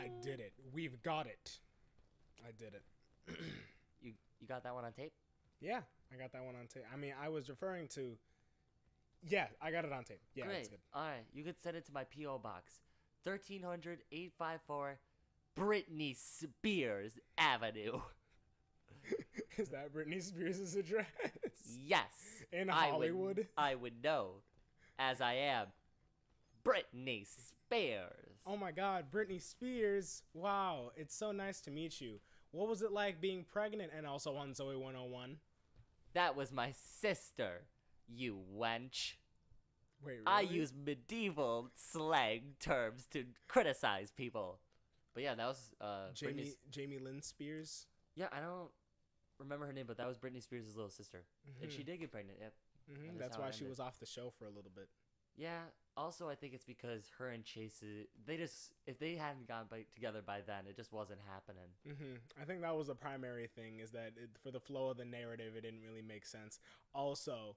I did it. We've got it. I did it. You got that one on tape? Yeah, I got that one on tape. I mean, I was referring to... Yeah, I got it on tape. Yeah, Great. that's good. All right, you could send it to my P.O. Box. 1300-854 Britney Spears Avenue. Is that Britney Spears' address? Yes. In Hollywood? I would know, as I am Britney Spears. Oh my god, Britney Spears. Wow, it's so nice to meet you. What was it like being pregnant and also on Zoe 101? That was my sister, you wench. Wait, really? I use medieval slang terms to criticize people. But yeah, that was Jamie Lynn Spears? Yeah, I don't remember her name, but that was Britney Spears' little sister. And she did get pregnant, yep. That's why she was off the show for a little bit. Yeah, also I think it's because her and Chase, if they hadn't gotten together by then, it just wasn't happening. I think that was the primary thing, is that for the flow of the narrative, it didn't really make sense. Also,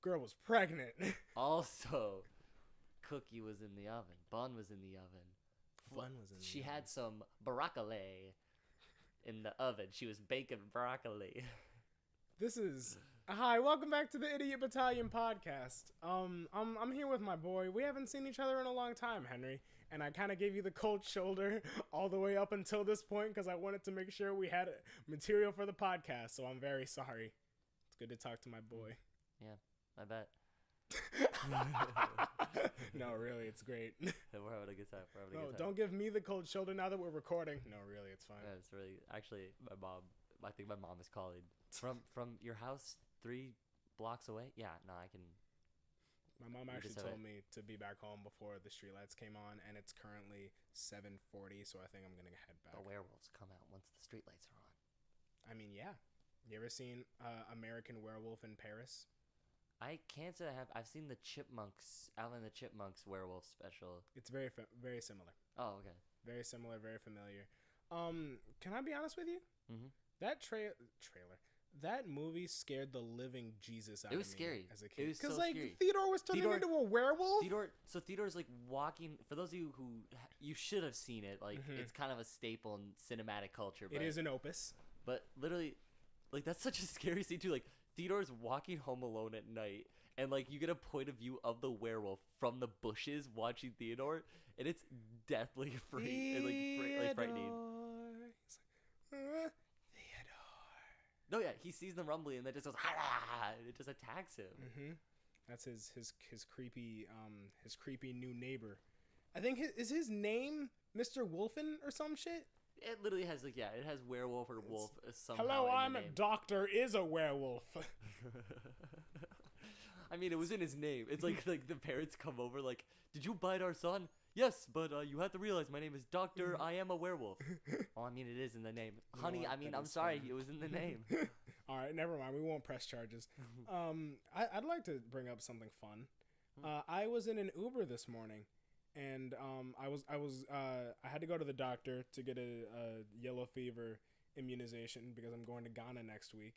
girl was pregnant. Also, cookie was in the oven. Bun was in the oven. Bun was in the She oven. had some broccoli in the oven. She was baking broccoli. This is... Hi, welcome back to the Idiot Battalion podcast. I'm here with my boy. We haven't seen each other in a long time, Henry, and I kind of gave you the cold shoulder all the way up until this point because I wanted to make sure we had material for the podcast, so I'm very sorry. It's good to talk to my boy. Yeah, I bet. No, really, it's great. We're having a good time. No, don't give me the cold shoulder now that we're recording. No, really, it's fine. Yeah, it's really... Actually, I think my mom is calling. From your house 3 blocks away? Yeah, no, I can... My mom actually told me to be back home before the streetlights came on, and it's currently 7:40, so I think I'm going to head back. The werewolves come out once the streetlights are on. I mean, yeah. You ever seen American Werewolf in Paris? I can't say I have. I've seen the Chipmunks, Alvin and the Chipmunks werewolf special. It's very similar. Oh, okay. Very similar, very familiar. Can I be honest with you? Mm-hmm. That trailer, that movie scared the living Jesus out of me. It was scary As a kid. It was so scary. Theodore was turning into a werewolf? Theodore's like walking. For those of you who... You should have seen it. Like, it's kind of a staple in cinematic culture. But, it is an opus. But literally, like, that's such a scary scene too. Like, Theodore's walking home alone at night, and like you get a point of view of the werewolf from the bushes watching Theodore, and it's deathly and like frightening. Theodore. No, yeah, he sees them rumbling, and then just goes, and it just attacks him. That's his creepy new neighbor. I think is his name Mr. Wolfen or some shit. It literally has like it has werewolf or wolf somehow. Hello, in the I'm name. a doctor. Is a werewolf. I mean, it was in his name. It's like the parents come over like, did you bite our son? Yes, but you have to realize my name is Doctor. I am a werewolf. Well, I mean, it is in the name, honey. I mean, I'm sorry, it was in the name. All right, never mind. We won't press charges. I'd like to bring up something fun. I was in an Uber this morning, and I had to go to the doctor to get a yellow fever immunization because I'm going to Ghana next week,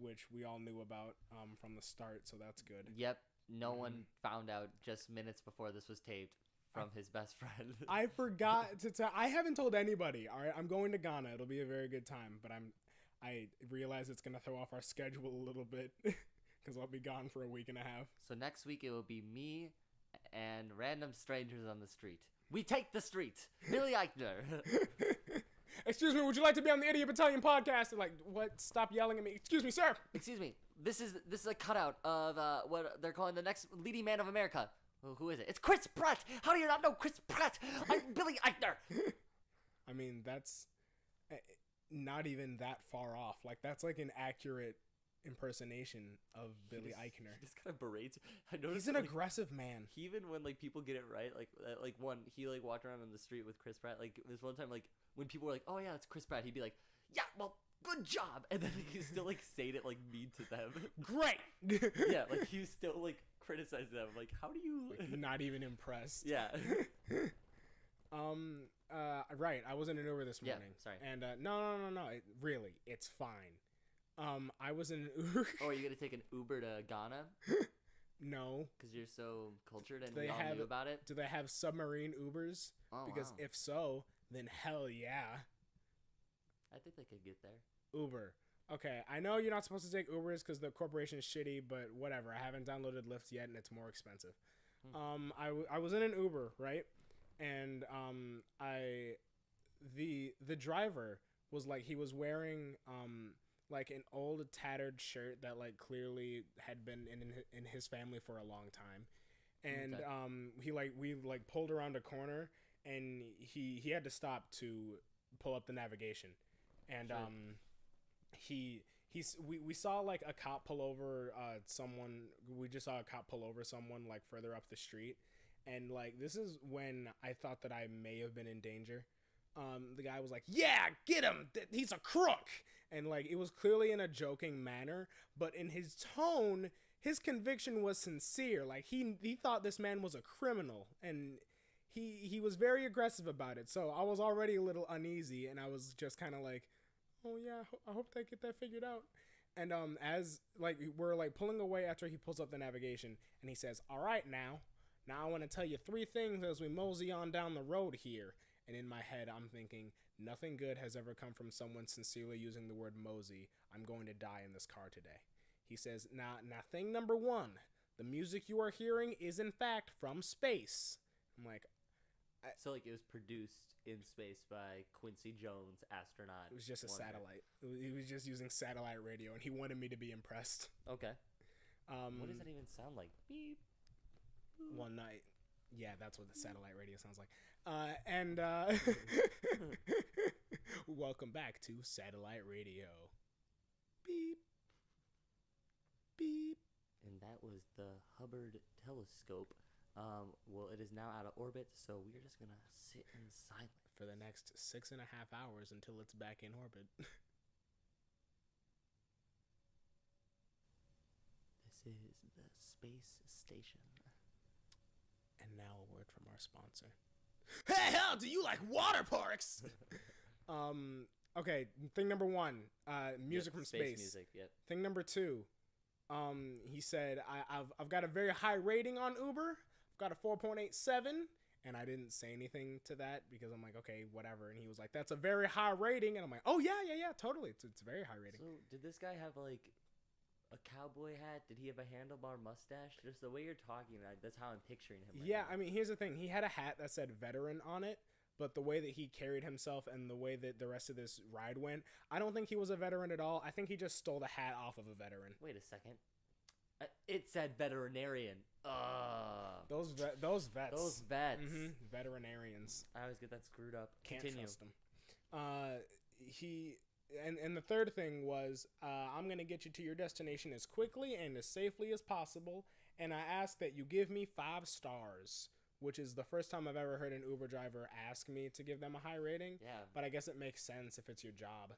which we all knew about from the start, so that's good. Yep, no one found out just minutes before this was taped from his best friend. I forgot to tell. I haven't told anybody. All right, I'm going to Ghana. It'll be a very good time, but I realize it's gonna throw off our schedule a little bit because I'll be gone for a week and a half. So next week it will be me and random strangers on the street. We take the street. Billy Eichner. Excuse me, would you like to be on the Idiot Battalion podcast? They're like, what? Stop yelling at me. Excuse me, sir. Excuse me. This is a cutout of what they're calling the next leading man of America. Well, who is it? It's Chris Pratt. How do you not know Chris Pratt? I'm Billy Eichner. I mean, that's not even that far off. Like, that's like an accurate impersonation of Billy Eichner. He just kind of berates. I noticed he's an aggressive man. He, even when like people get it right, like one, he like walked around on the street with Chris Pratt. Like this one time, like when people were like, "Oh yeah, it's Chris Pratt," he'd be like, "Yeah, well, good job," and then he's still like saying it like mean to them. Great. Yeah, like he was still like criticizing them. Like, how do you? Like, not even impressed. Yeah. Right. I was in an Uber this morning. Yeah, sorry. And no. Really, it's fine. I was in an Uber. Oh, are you gonna take an Uber to Ghana? No. Because you're so cultured and they we all have, knew about it. Do they have submarine Ubers? Oh, because wow. if so, then hell yeah. I think they could get there. Uber. Okay, I know you're not supposed to take Ubers because the corporation is shitty, but whatever. I haven't downloaded Lyft yet, and it's more expensive. I was in an Uber, right? And the driver was like, he was wearing like an old tattered shirt that like clearly had been in his family for a long time, and we pulled around a corner, and he had to stop to pull up the navigation, and we saw like a cop pull over someone. We just saw a cop pull over someone like further up the street, and like this is when I thought that I may have been in danger. The guy was like, "Yeah, get him! He's a crook!" And like it was clearly in a joking manner, but in his tone, his conviction was sincere. Like he thought this man was a criminal, and he was very aggressive about it. So I was already a little uneasy, and I was just kind of like, "Oh yeah, I hope they get that figured out." And as like we're like pulling away after he pulls up the navigation, and he says, "All right, now I want to tell you 3 things as we mosey on down the road here." And in my head, I'm thinking, nothing good has ever come from someone sincerely using the word mosey. I'm going to die in this car today. He says, now thing number 1, the music you are hearing is in fact from space. I'm like, so like it was produced in space by Quincy Jones, astronaut. It was just a satellite. He was just using satellite radio, and he wanted me to be impressed. Okay. What does that even sound like? Beep. One night. Yeah, that's what the satellite radio sounds like. Welcome back to satellite radio. Beep. Beep. And that was the Hubble telescope. Well, it is now out of orbit, so we're just gonna sit in silence for the next 6.5 hours until it's back in orbit. This is the space station. And now a word from our sponsor. Hey, hell, do you like water parks? Okay, thing number 1, music from space. Music, yep. Thing number 2, he said, I've got a very high rating on Uber. I've got a 4.87, and I didn't say anything to that because I'm like, okay, whatever. And he was like, that's a very high rating, and I'm like, oh yeah, totally. It's a very high rating. So did this guy have like a cowboy hat? Did he have a handlebar mustache? Just the way you're talking, that's how I'm picturing him. Yeah, I mean, here's the thing. He had a hat that said veteran on it, but the way that he carried himself and the way that the rest of this ride went, I don't think he was a veteran at all. I think he just stole the hat off of a veteran. Wait a second. It said veterinarian. Those vets. Those vets. Mm-hmm. Veterinarians. I always get that screwed up. Can't trust them. And the third thing was, I'm going to get you to your destination as quickly and as safely as possible, and I ask that you give me 5 stars, which is the first time I've ever heard an Uber driver ask me to give them a high rating. Yeah. But I guess it makes sense if it's your job.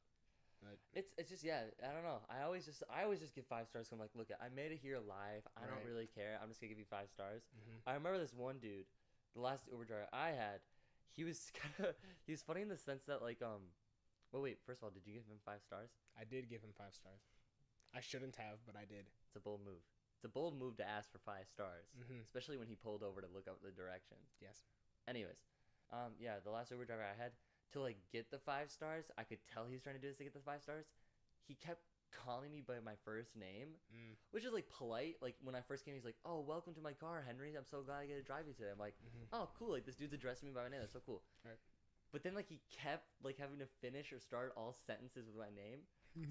But it's just, yeah, I don't know. I always just give 5 stars. I'm like, look, I made it here live. I don't really care. I'm just going to give you 5 stars. Mm-hmm. I remember this one dude, the last Uber driver I had, he was funny in the sense that like, well, wait, first of all, did you give him 5 stars? I did give him 5 stars. I shouldn't have, but I did. It's a bold move. It's a bold move to ask for 5 stars, mm-hmm. especially when he pulled over to look up the directions. Yes. Anyways, yeah, the last Uber driver I had, to like get the 5 stars, I could tell he was trying to do this to get the 5 stars. He kept calling me by my first name, which is like polite. Like when I first came, he's like, "Oh, welcome to my car, Henry. I'm so glad I get to drive you today." I'm like, "Oh, cool. Like this dude's addressing me by my name. That's so cool." Right. But then like he kept like having to finish or start all sentences with my name.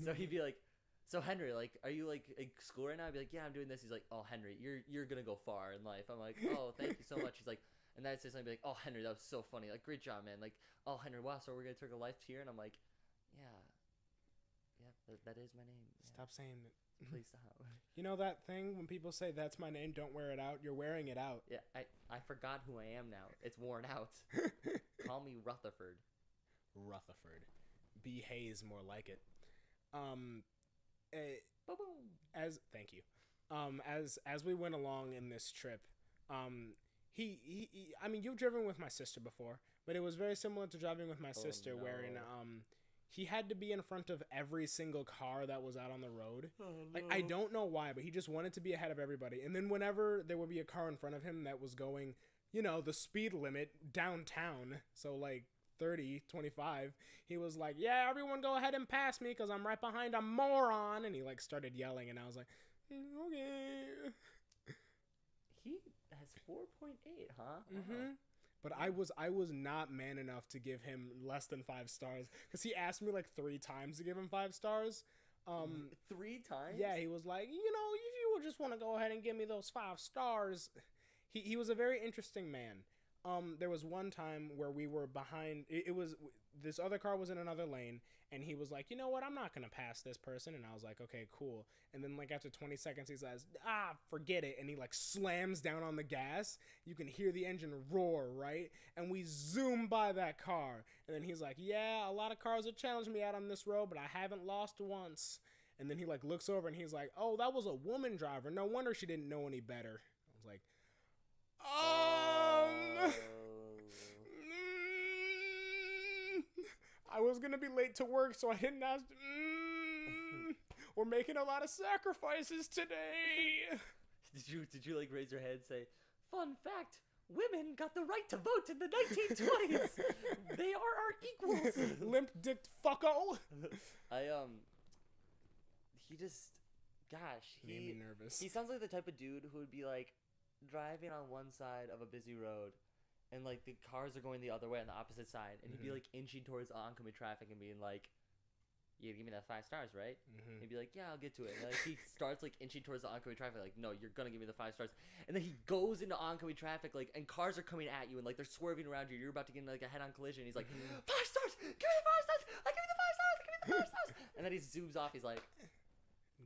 So he'd be like, "So Henry, like, are you like in school right now?" I'd be like, "Yeah, I'm doing this." He's like, "Oh, Henry, you're gonna go far in life." I'm like, "Oh, thank you so much." He's like, and then I'd say something like, "Oh, Henry, that was so funny. Like, great job, man. Like, oh, Henry, wow, so we're gonna take a life here." And I'm like, "Yeah, that is my name." Yeah. Stop saying it. Please stop. You know that thing when people say that's my name, don't wear it out? You're wearing it out. Yeah, I forgot who I am now. It's worn out. Call me Rutherford. Rutherford. B. Hayes, more like it. Thank you. As we went along in this trip, he I mean, you've driven with my sister before, but it was very similar to driving with my sister, wherein he had to be in front of every single car that was out on the road. Like, I don't know why, but he just wanted to be ahead of everybody. And then whenever there would be a car in front of him that was going, you know, the speed limit downtown, so like 30, 25, he was like, yeah, everyone go ahead and pass me because I'm right behind a moron. And he like started yelling, and I was like, okay. He has 4.8, huh? Mm-hmm. But I was not man enough to give him less than 5 stars because he asked me like 3 times to give him 5 stars. 3 times? Yeah, he was like, if you would just want to go ahead and give me those 5 stars. He was a very interesting man. There was one time where we were behind. It was this other car was in another lane, and he was like, you know what? I'm not gonna pass this person. And I was like, okay, cool. And then like after 20 seconds, he says, forget it. And he like slams down on the gas. You can hear the engine roar, right? And we zoom by that car. And then he's like, yeah, a lot of cars have challenged me out on this road, but I haven't lost once. And then he like looks over and he's like, oh, that was a woman driver. No wonder she didn't know any better. I was like, I was gonna be late to work, so I didn't ask. We're making a lot of sacrifices today. Did you like raise your head and say, fun fact, women got the right to vote in the 1920s. They are our equals. Limp-dicked fucko. He just, gosh, he made me nervous. He sounds like the type of dude who would be like driving on one side of a busy road, and like the cars are going the other way on the opposite side, and he'd be like inching towards oncoming traffic and being like, "You give me that 5 stars, right?" He'd be like, "Yeah, I'll get to it." And like he starts like inching towards the oncoming traffic, like, "No, you're gonna give me the 5 stars." And then he goes into oncoming traffic, like, and cars are coming at you, and like they're swerving around you. You're about to get in like a head-on collision. He's like, "5 stars! Give me the 5 stars! I give me the 5 stars! I give me the 5 stars!" And then he zooms off. He's like,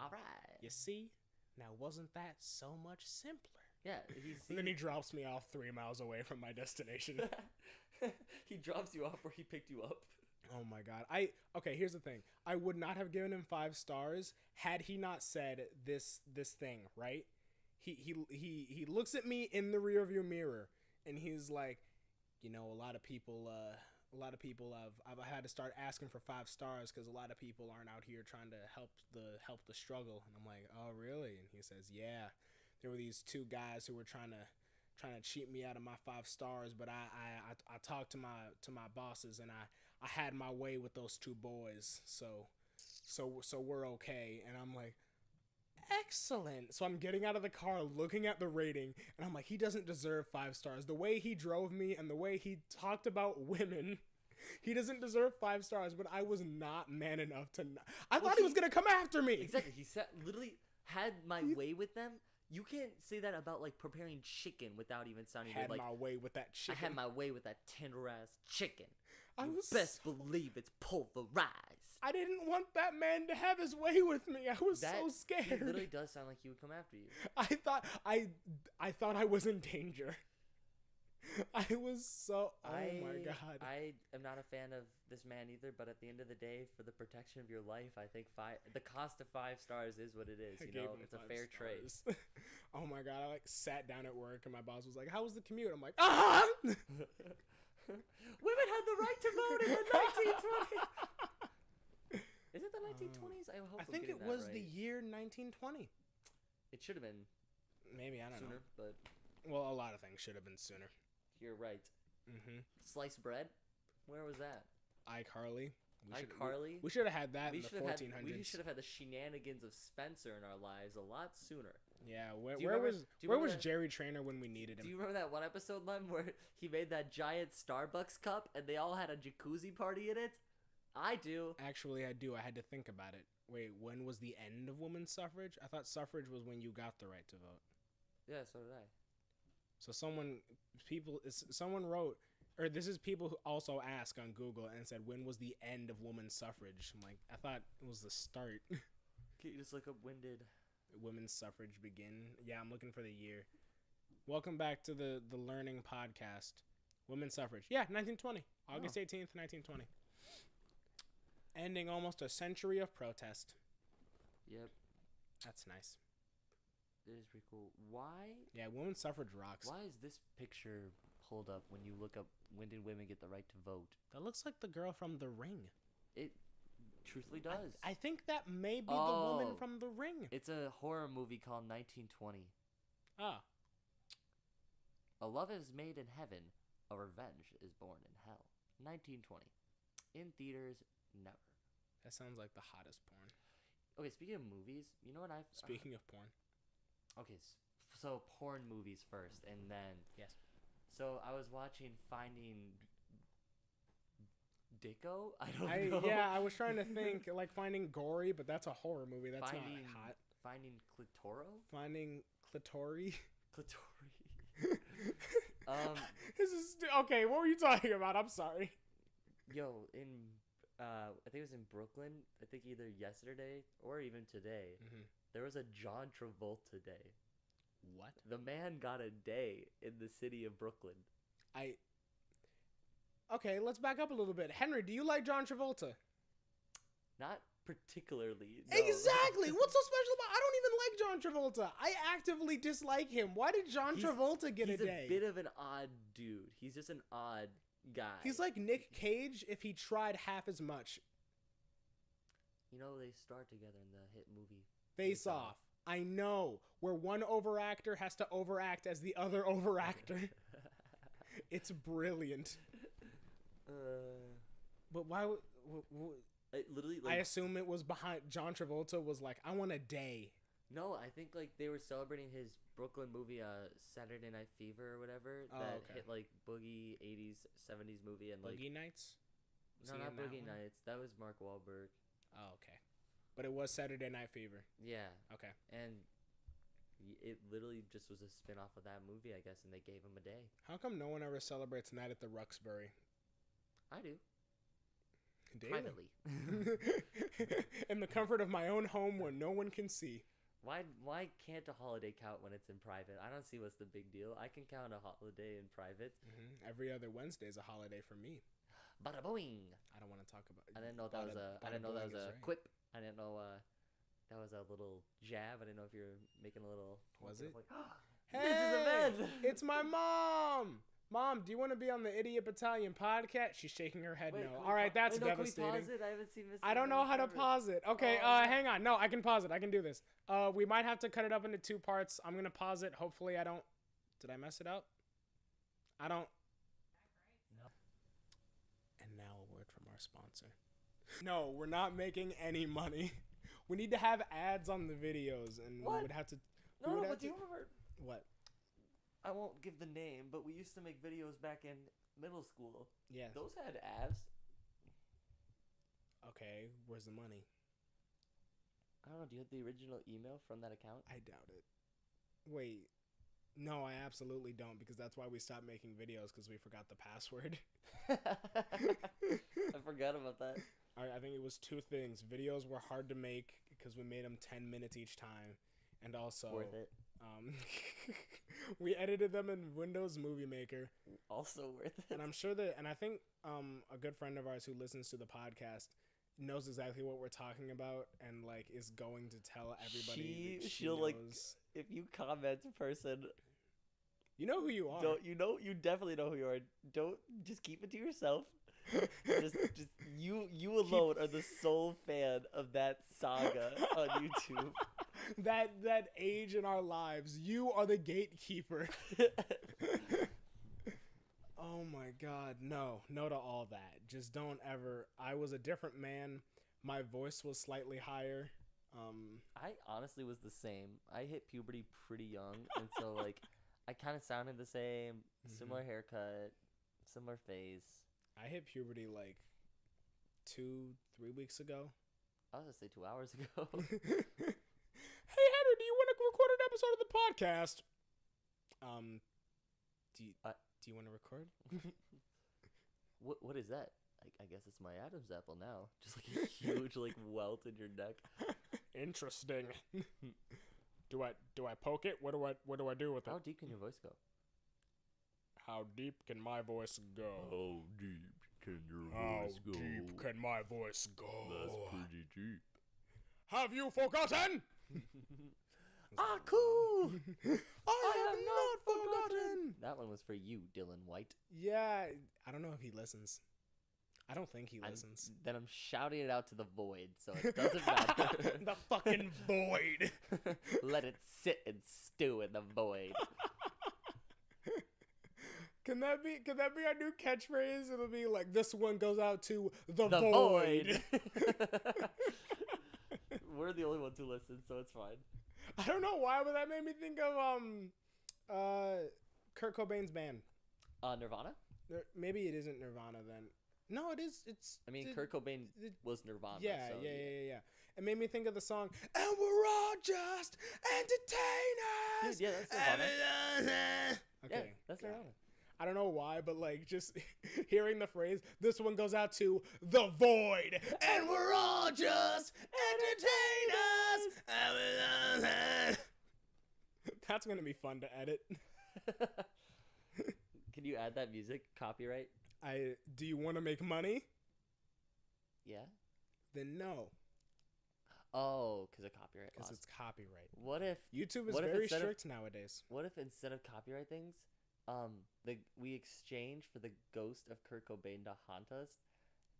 "All right." You see, now wasn't that so much simpler? Yeah, and then he drops me off 3 miles away from my destination. He drops you off where he picked you up. Oh my god. Okay, here's the thing. I would not have given him 5 stars had he not said this thing, right? He looks at me in the rearview mirror and he's like, a lot of people I've had to start asking for 5 stars because a lot of people aren't out here trying to help the struggle. And I'm like, "Oh, really?" And he says, "Yeah. There were these 2 guys who were trying to cheat me out of my 5 stars, but I talked to my bosses and I had my way with those 2 boys. So we're okay." And I'm like, excellent. So I'm getting out of the car, looking at the rating, and I'm like, he doesn't deserve 5 stars. The way he drove me and the way he talked about women, he doesn't deserve 5 stars. But I was not man enough to. I thought he was gonna come after me. Exactly. He said, literally had my way with them. You can't say that about like preparing chicken without even sounding had like my way with that chicken. I had my way with that tender ass chicken. I was best believe it's pulverized. I didn't want that man to have his way with me. I was so scared. He literally does sound like he would come after you. I thought I was in danger. I was so. Oh my god. I am not a fan of this man either. But at the end of the day, for the protection of your life, I think the cost of 5 stars is what it is. It's a fair trade. Oh my god. I like sat down at work and my boss was like, "How was the commute?" I'm like, "Ah." Women had the right to vote in the 1920s. Is it the 1920s? I think it was the year 1920. It should have been. Maybe, I don't know. But well, a lot of things should have been sooner. You're right. Sliced bread? Where was that? iCarly. iCarly? We should have had that in the 1400s. We should have had the shenanigans of Spencer in our lives a lot sooner. Yeah, where was Jerry Trainer when we needed him? Do you remember that one episode, Lem, where he made that giant Starbucks cup and they all had a jacuzzi party in it? I do. Actually, I do. I had to think about it. Wait, when was the end of women's suffrage? I thought suffrage was when you got the right to vote. Yeah, so did I. So someone wrote, or this is people who also ask on Google and said, when was the end of women's suffrage? I'm like, I thought it was the start. Can you just look up when did women's suffrage begin? Yeah, I'm looking for the year. Welcome back to the Learning Podcast. Women's suffrage. Yeah, 1920. August 18th, 1920. Ending almost a century of protest. Yep. That's nice. It is pretty cool. Why? Yeah, women's suffrage rocks. Why is this picture pulled up when you look up when did women get the right to vote? That looks like the girl from The Ring. It truthfully does. I think that may be the woman from The Ring. It's a horror movie called 1920. Ah. A love is made in heaven. A revenge is born in hell. 1920. In theaters, never. That sounds like the hottest porn. Okay, speaking of movies, you know what I've... Speaking of porn. Okay, so porn movies first, and then... Yes. So I was watching Finding Dicko? I don't know. Yeah, I was trying to think, like, Finding Gory, but that's a horror movie. That's not hot. Finding Clitoro? Finding Clitori? Clitori. This is... Okay, what were you talking about? I'm sorry. Yo, I think it was in Brooklyn, I think either yesterday or even today, there was a John Travolta day. What? The man got a day in the city of Brooklyn. Okay, let's back up a little bit. Henry, do you like John Travolta? Not particularly. No. Exactly. What's so special about? I don't even like John Travolta. I actively dislike him. Why did John Travolta get a day? He's a bit of an odd dude. He's just an odd guy. He's like Nick Cage if he tried half as much. You know, they starred together in the hit movie Face Off. I know, where one overactor has to overact as the other overactor. It's brilliant. But why would... literally, I assume it was behind... John Travolta was like, I want a day. No, I think like they were celebrating his Brooklyn movie, Saturday Night Fever or whatever, hit like boogie 80s, 70s movie and like... Boogie Nights? No, not Boogie Nights. That was Mark Wahlberg. Oh, okay. But it was Saturday Night Fever. Yeah. Okay. And it literally just was a spin-off of that movie, I guess, and they gave him a day. How come no one ever celebrates Night at the Roxbury? I do. Daily. Privately. In the comfort of my own home where no one can see. Why can't a holiday count when it's in private? I don't see what's the big deal. I can count a holiday in private. Every other Wednesday is a holiday for me. Bada boing. I don't want to talk about. I didn't know that was a. I didn't know that was a quip. I didn't know that was a little jab. I didn't know if you were making a little. Was it? Like, hey, this is a man. It's my mom. Mom, do you want to be on the Idiot Battalion podcast? She's shaking her head no. All right, that's devastating. Can we pause it? I haven't seen this. I don't know how to pause it. Okay, hang on. No, I can pause it. I can do this. We might have to cut it up into 2 parts. I'm gonna pause it. Hopefully, I don't. Did I mess it up? I don't. No. And now a word from our sponsor. No, we're not making any money. We need to have ads on the videos, and we would have to. No, but do you remember? What? I won't give the name, but we used to make videos back in middle school. Yeah. Those had ads. Okay, where's the money? I don't know. Do you have the original email from that account? I doubt it. Wait. No, I absolutely don't, because that's why we stopped making videos, because we forgot the password. I forgot about that. I think it was 2 things. Videos were hard to make because we made them 10 minutes each time. And also... Worth it. We edited them in Windows Movie Maker. Also worth it. And I'm sure that... And I think a good friend of ours who listens to the podcast knows exactly what we're talking about and, like, is going to tell everybody she'll knows. Like, if you comment person... You know who you are. You definitely know who you are. Don't just keep it to yourself. just you alone are the sole fan of that saga on YouTube. that age in our lives. You are the gatekeeper. Oh my God. No to all that. Just don't ever. I was a different man. My voice was slightly higher. I honestly was the same. I hit puberty pretty young, and so like I kind of sounded the same, similar haircut, similar face. I hit puberty like 2-3 weeks ago. I was gonna say 2 hours ago. Hey Henry, do you want to record an episode of the podcast? Do you want to record? What is that? I guess it's my Adam's apple now. Just like a huge like welt in your neck. Interesting. Do I poke it? What do I do with it? How deep can your voice go? How deep can my voice go? How deep can your voice go? How deep can my voice go? That's pretty deep. Have you forgotten? Cool! I have not forgotten! That one was for you, Dylan White. Yeah, I don't know if he listens. I don't think he listens. Then I'm shouting it out to the void, so it doesn't matter. The fucking void! Let it sit and stew in the void. Can that be our new catchphrase? It'll be like, this one goes out to the The void. We're the only ones who listen, so it's fine. I don't know why, but that made me think of Kurt Cobain's band. Nirvana? Maybe it isn't Nirvana then. No, it is. Kurt Cobain was Nirvana. Yeah, so, yeah. It made me think of the song, and we're all just entertainers. Dude, yeah, that's Nirvana. Okay, Yeah, that's Nirvana. I don't know why, but like just hearing the phrase, this one goes out to the void, and we're all just entertainers. That's gonna be fun to edit. Can you add that music? Copyright? Do you want to make money? Yeah. Then no. Oh, because of copyright. Because it's copyright. What if YouTube is very strict nowadays? What if instead of copyright things, we exchange for the ghost of Kurt Cobain to haunt us?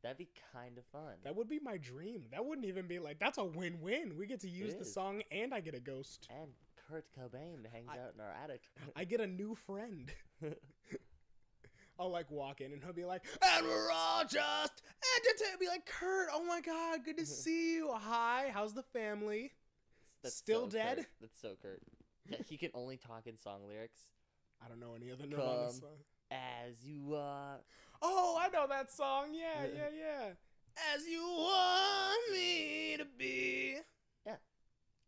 That'd be kind of fun. That would be my dream. That wouldn't even be like, that's a win-win. We get to use the song and I get a ghost. And Kurt Cobain hangs out in our attic. I get a new friend. I'll like walk in and he'll be like, and we're all just entertained. Be like, Kurt, oh my God, good to see you. Hi, how's the family? That's still so dead? Kurt. That's so Kurt. Yeah, he can only talk in song lyrics. I don't know any other Nirvana song. As you are. Oh, I know that song. Yeah. As you want me to be. Yeah.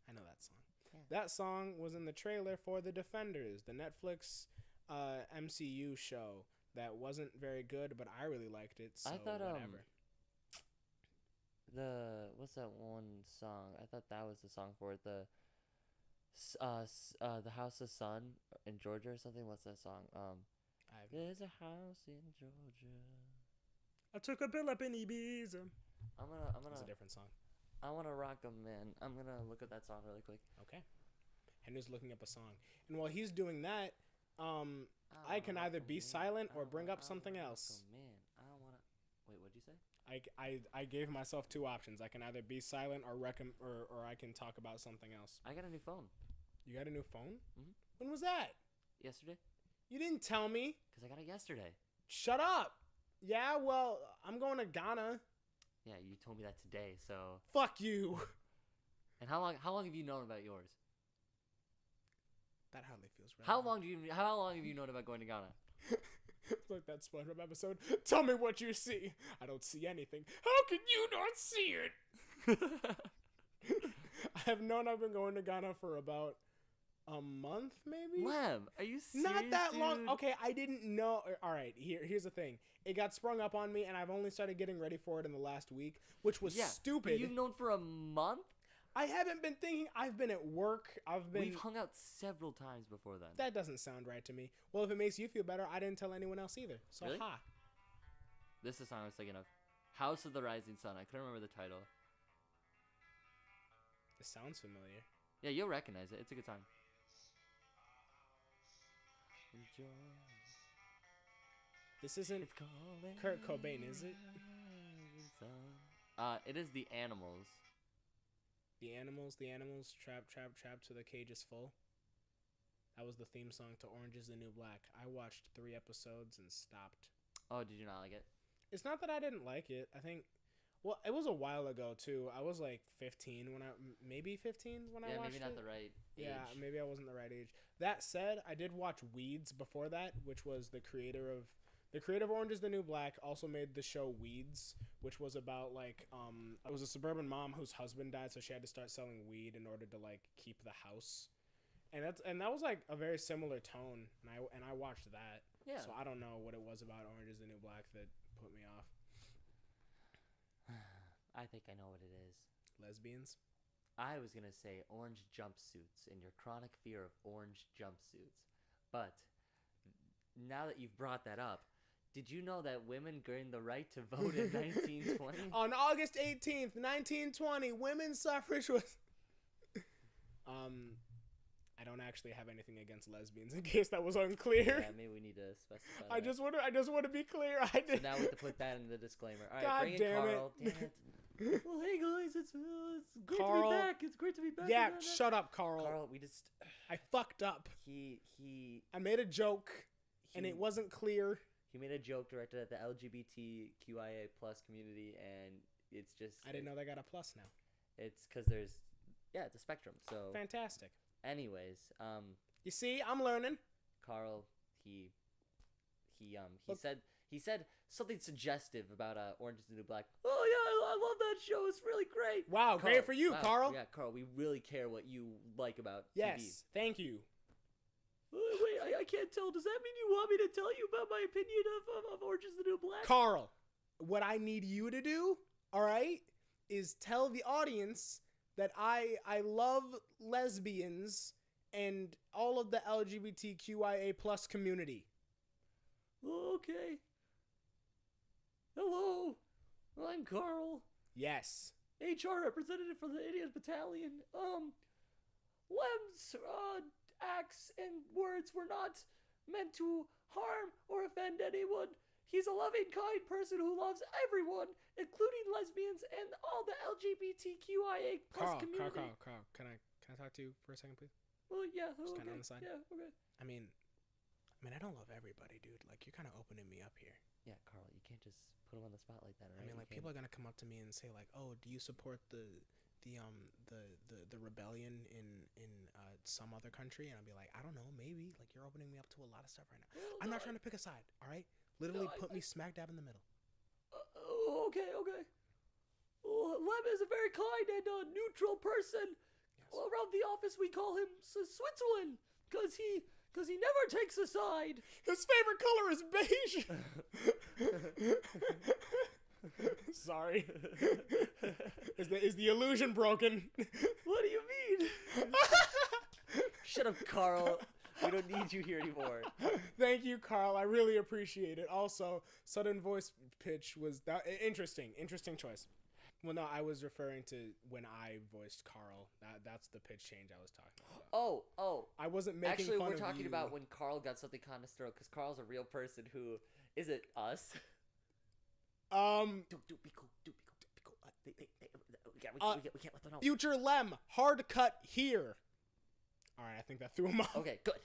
I know that song. Yeah. That song was in the trailer for The Defenders, the Netflix MCU show that wasn't very good, but I really liked it, so I thought, whatever. What's that one song? I thought that was the song for it. The House of Sun in Georgia or something. What's that song? There's a house in Georgia. I took a pill up in Ibiza. I'm gonna. It's a different song. I wanna rock 'em, man. I'm gonna look at that song really quick. Okay. Henry's looking up a song, and while he's doing that, I can either be silent or bring up something else. Man, I wanna. Wait, what'd you say? I gave myself two options. I can either be silent or I can talk about something else. I got a new phone. You got a new phone? Mhm. When was that? Yesterday. You didn't tell me. Cause I got it yesterday. Shut up. Yeah, well, I'm going to Ghana. Yeah, you told me that today. So. Fuck you. And how long have you known about yours? That hardly feels right. How long have you known about going to Ghana? It's like that SpongeBob episode. Tell me what you see. I don't see anything. How can you not see it? I have known I've been going to Ghana for about a month, maybe. Lamb, are you serious? Not that dude? long. Okay, I didn't know. All right, here's the thing. It got sprung up on me, and I've only started getting ready for it in the last week, which was stupid. But you've known for a month? I haven't been thinking. I've been at work. We've hung out several times before then. That doesn't sound right to me. Well, if it makes you feel better, I didn't tell anyone else either. So, Really? ha. This is the song I was thinking of. House of the Rising Sun. I couldn't remember the title. It sounds familiar. Yeah, you'll recognize it. It's a good song. Enjoy. This isn't Kurt Cobain, is it? It is The Animals. The animals, trap till the cage is full. That was the theme song to Orange is the New Black. I watched 3 episodes and stopped. Oh, did you not like it? It's not that I didn't like it. I think, well, it was a while ago too. I was like 15 when I watched it. Yeah, maybe not the right age. Yeah, maybe I wasn't the right age. That said, I did watch Weeds before that, which was the creator of Orange is the New Black. Also made the show Weeds, which was about like it was a suburban mom whose husband died, so she had to start selling weed in order to like keep the house. And that was like a very similar tone, and I watched that. Yeah. So I don't know what it was about Orange is the New Black that put me off. I think I know what it is. Lesbians? I was gonna say orange jumpsuits and your chronic fear of orange jumpsuits, but now that you've brought that up, did you know that women gained the right to vote in 1920? On August 18th, 1920, women's suffrage was... I don't actually have anything against lesbians, in case that was unclear. Yeah, maybe we need to specify I just want to be clear. So now we have to put that in the disclaimer. All right, God bring in damn Carl. it. Damn it. Well, hey guys, it's great Carl. to be back. It's great to be back. Yeah, shut up, Carl. Carl, we just... I fucked up. He... I made a joke. and it wasn't clear. He made a joke directed at the LGBTQIA plus community, and it's just... I didn't know they got a plus now. It's because there's... Yeah, it's a spectrum, so... Fantastic. Anyways, You see, I'm learning. Carl, he said something suggestive about Orange is the New Black. Oh yeah, I love that show. It's really great. Wow, Carl, great for you, wow, Carl. Yeah, Carl, we really care what you like about yes, TV. thank you. Wait, I can't tell. Does that mean you want me to tell you about my opinion of Orange is the New Black? Carl, what I need you to do, all right, is tell the audience that I love lesbians and all of the LGBTQIA plus community. Okay. Hello, I'm Carl. Yes. HR representative for the Idiot Battalion. Lem's acts and words were not meant to harm or offend anyone. He's a loving, kind person who loves everyone, including lesbians and all the LGBTQIA plus community. Carl, can I talk to you for a second, please? Well, yeah. Just Okay. kind of on the side. Yeah, okay. I mean, I don't love everybody, dude. Like, you're kind of opening me up here. Yeah, Carl, you can't just put him on the spot like that, right? I mean, like, people are gonna come up to me and say, like, "Oh, do you support the rebellion in some other country?" And I'll be like, "I don't know, maybe." Like, you're opening me up to a lot of stuff right now. Well, I'm not trying to pick a side, all right? Literally put me smack dab in the middle. Okay. Well, Lem is a very kind and neutral person. Yes. Well, around the office, we call him Switzerland because he never takes a side. His favorite color is beige. Sorry. Is the illusion broken? What do you mean? Shut up, Carl. We don't need you here anymore. Thank you, Carl. I really appreciate it. Also, sudden voice pitch was interesting choice. Well, no, I was referring to when I voiced Carl. That's the pitch change I was talking about. Oh. I wasn't making Actually, fun of you. we're talking about when Carl got something kind of throat, because Carl's a real person who... Is it us? Be cool. We can't let them know. Future Lem, hard cut here. All right, I think that threw him off. Okay, good.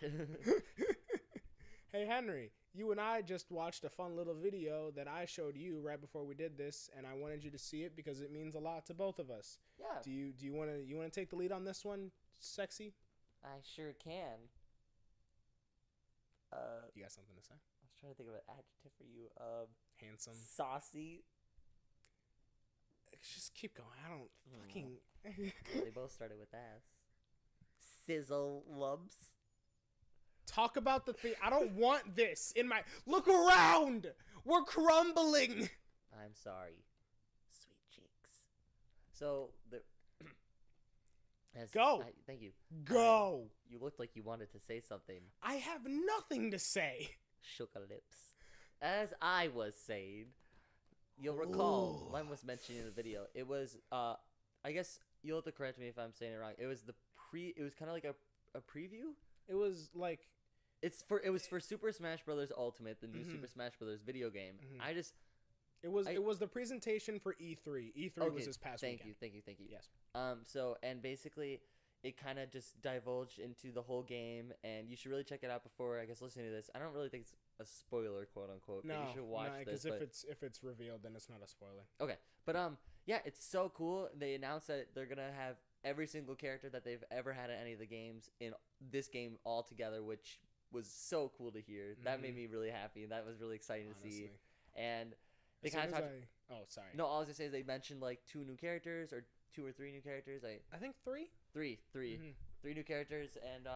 Hey, Henry, you and I just watched a fun little video that I showed you right before we did this, and I wanted you to see it because it means a lot to both of us. Yeah. Do you want to take the lead on this one, sexy? I sure can. You got something to say? I was trying to think of an adjective for you. Handsome. Saucy. Just keep going. I don't fucking. They both started with S. Sizzle lumps. Talk about the thing. I don't want this in my. Look around. We're crumbling. I'm sorry, sweet cheeks. So the. Go. Thank you. Go. You looked like you wanted to say something. I have nothing to say. Sugar lips. As I was saying, you'll recall Lem was mentioning in the video. It was I guess you'll have to correct me if I'm saying it wrong. It was it was kind of like a preview. It was like it was for Super Smash Bros. Ultimate, the new Super Smash Bros. Video game. It was the presentation for E3. E3 was this past weekend. Thank you. Yes. So, and basically, it kind of just divulged into the whole game, and you should really check it out before, I guess, listening to this. I don't really think it's a spoiler, quote unquote. No, but you should watch this. because if it's revealed, then it's not a spoiler. Okay, but yeah, it's so cool. They announced that they're gonna have every single character that they've ever had in any of the games in this game all together, which was so cool to hear. That made me really happy. That was really exciting to see. And they kind of talked. Oh, sorry. No, all I was gonna say is they mentioned like 2 new characters or 2 or 3 new characters. I think 3. 3 new characters, and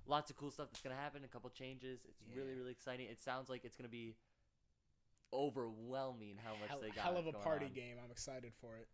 lots of cool stuff that's gonna happen. A couple changes. It's really, really exciting. It sounds like it's gonna be overwhelming how much they got. Hell of a party on. game. I'm excited for it.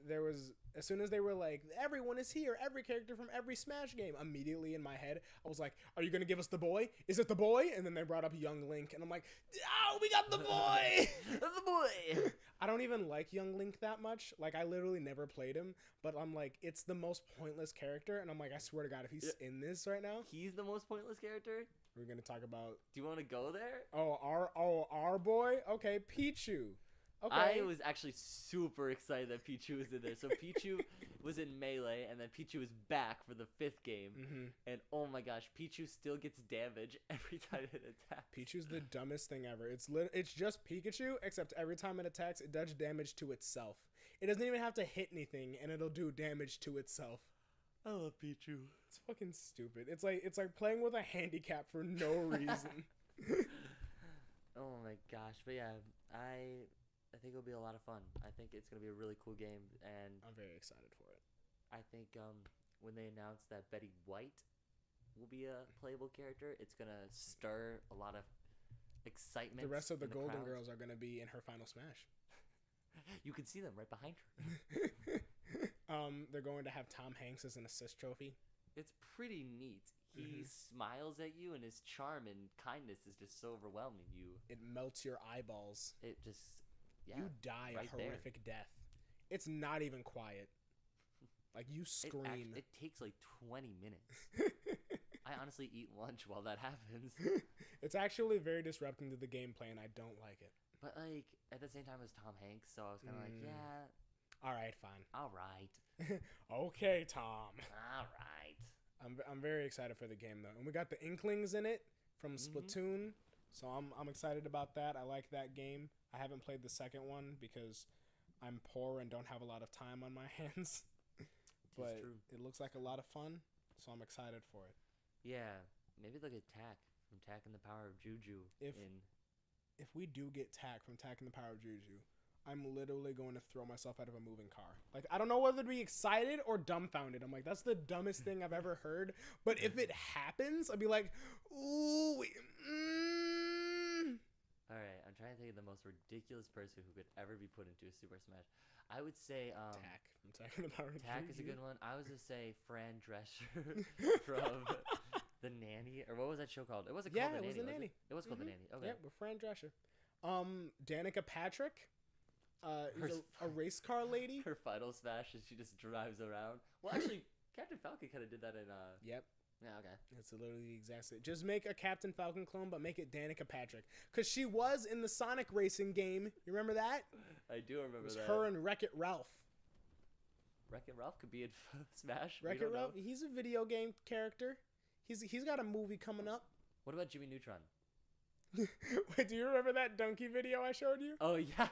There was, as soon as they were like, everyone is here, every character from every Smash game, immediately in my head I was like, are you gonna give us the boy? Is it the boy? And then they brought up Young Link, and I'm like, oh, we got the boy. The boy. I don't even like Young Link that much. Like, I literally never played him, but I'm like, it's the most pointless character, and I'm like, I swear to God, if he's in this right now, He's the most pointless character. we're gonna talk about. Do you want to go there? Our boy. Okay, Pichu. I was actually super excited that Pichu was in there. So Pichu was in Melee, and then Pichu was back for the 5th game. Mm-hmm. And oh my gosh, Pichu still gets damage every time it attacks. Pichu's the dumbest thing ever. It's just Pikachu, except every time it attacks, it does damage to itself. It doesn't even have to hit anything, and it'll do damage to itself. I love Pichu. It's fucking stupid. It's like playing with a handicap for no reason. Oh my gosh, but yeah, I think it'll be a lot of fun. I think it's gonna be a really cool game, and I'm very excited for it. I think when they announce that Betty White will be a playable character, it's gonna stir a lot of excitement. The rest of the Golden crowd. Girls are gonna be in her final smash. You can see them right behind her. They're going to have Tom Hanks as an assist trophy. It's pretty neat. He smiles at you, and his charm and kindness is just so overwhelming. It melts your eyeballs. It just, yeah. You die right a horrific death. It's not even quiet. Like, you scream. It takes like 20 minutes. I honestly eat lunch while that happens. It's actually very disrupting to the gameplay, and I don't like it. But, like, at the same time, it was Tom Hanks, so I was kind of like, yeah. All right, fine. All right. Okay, Tom. All right. I'm very excited for the game, though. And we got the Inklings in it from Splatoon, so I'm excited about that. I like that game. I haven't played the second one because I'm poor and don't have a lot of time on my hands. But it looks like a lot of fun, so I'm excited for it. Yeah, maybe they'll get Tak from Tak and the Power of Juju. If we do get Tak from Tak and the Power of Juju, I'm literally going to throw myself out of a moving car. Like, I don't know whether to be excited or dumbfounded. I'm like, that's the dumbest thing I've ever heard. But if it happens, I'd be like, ooh. All right, I'm trying to think of the most ridiculous person who could ever be put into a Super Smash. I would say Tak from Tak and the Power of Juju. Tak is a good one. I was going to say Fran Drescher from The Nanny, or what was that show called? It wasn't called The Nanny. Yeah, it was The Nanny. It was called The Nanny. Okay. Yeah, with Fran Drescher. Danica Patrick. Is a race car lady. Her final smash is she just drives around. Well, actually, Captain Falcon kind of did that in. Yep. Yeah. Okay. It's literally the exact same. Just make a Captain Falcon clone, but make it Danica Patrick, because she was in the Sonic racing game. You remember that? I do remember that. It was her and Wreck-It Ralph. Wreck-It Ralph could be in Smash. Wreck-It Ralph. He's a video game character. He's got a movie coming up. What about Jimmy Neutron? Wait, do you remember that donkey video I showed you? Oh yeah.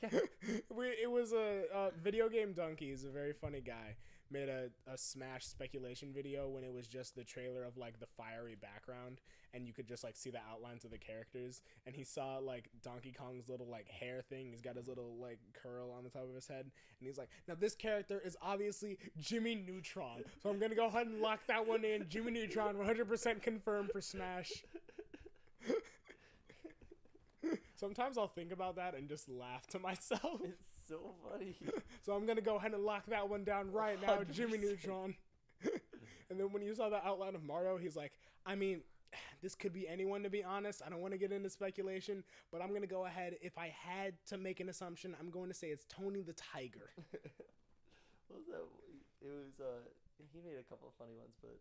It was a video game donkey. He's a very funny guy. Made a Smash speculation video when it was just the trailer of like the fiery background, and you could just like see the outlines of the characters. And he saw like Donkey Kong's little like hair thing. He's got his little like curl on the top of his head, and he's like, "Now this character is obviously Jimmy Neutron, so I'm gonna go ahead and lock that one in. Jimmy Neutron, 100% confirmed for Smash." Sometimes I'll think about that and just laugh to myself. It's so funny. So I'm going to go ahead and lock that one down right now, 100%. Jimmy Neutron. And then when you saw the outline of Mario, he's like, I mean, this could be anyone, to be honest. I don't want to get into speculation, but I'm going to go ahead. If I had to make an assumption, I'm going to say it's Tony the Tiger. What was that? It was, he made a couple of funny ones, but...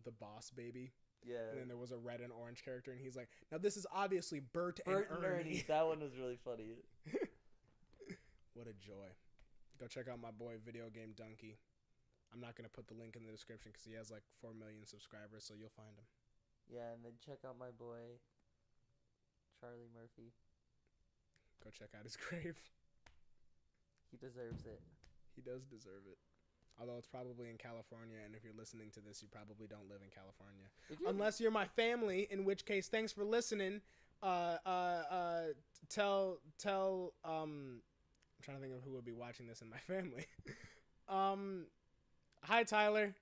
The Boss Baby. Yeah. And then there was a red and orange character, and he's like, now this is obviously Bert and Ernie. That one was really funny. What a joy. Go check out my boy Video Game Donkey. I'm not going to put the link in the description because he has like 4 million subscribers, so you'll find him. Yeah, and then check out my boy Charlie Murphy. Go check out his grave. He deserves it. He does deserve it. Although it's probably in California, and if you're listening to this, you probably don't live in California. Unless you're my family, in which case, thanks for listening. Tell I'm trying to think of who would be watching this in my family. Hi, Tyler.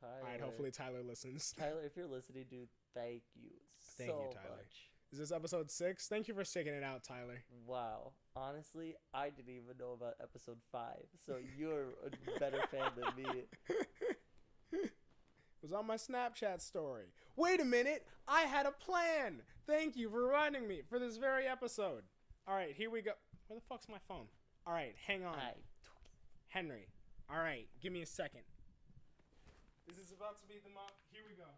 All right, hopefully Tyler listens. Tyler, if you're listening, dude, thank you Thank you, Tyler. much. Is this episode 6? Thank you for sticking it out, Tyler. Wow. Honestly, I didn't even know about episode 5, so you're a better fan than me. It was on my Snapchat story. Wait a minute. I had a plan. Thank you for reminding me for this very episode. All right, here we go. Where the fuck's my phone? All right, hang on. Henry. All right, give me a second. This is about to be the Here we go.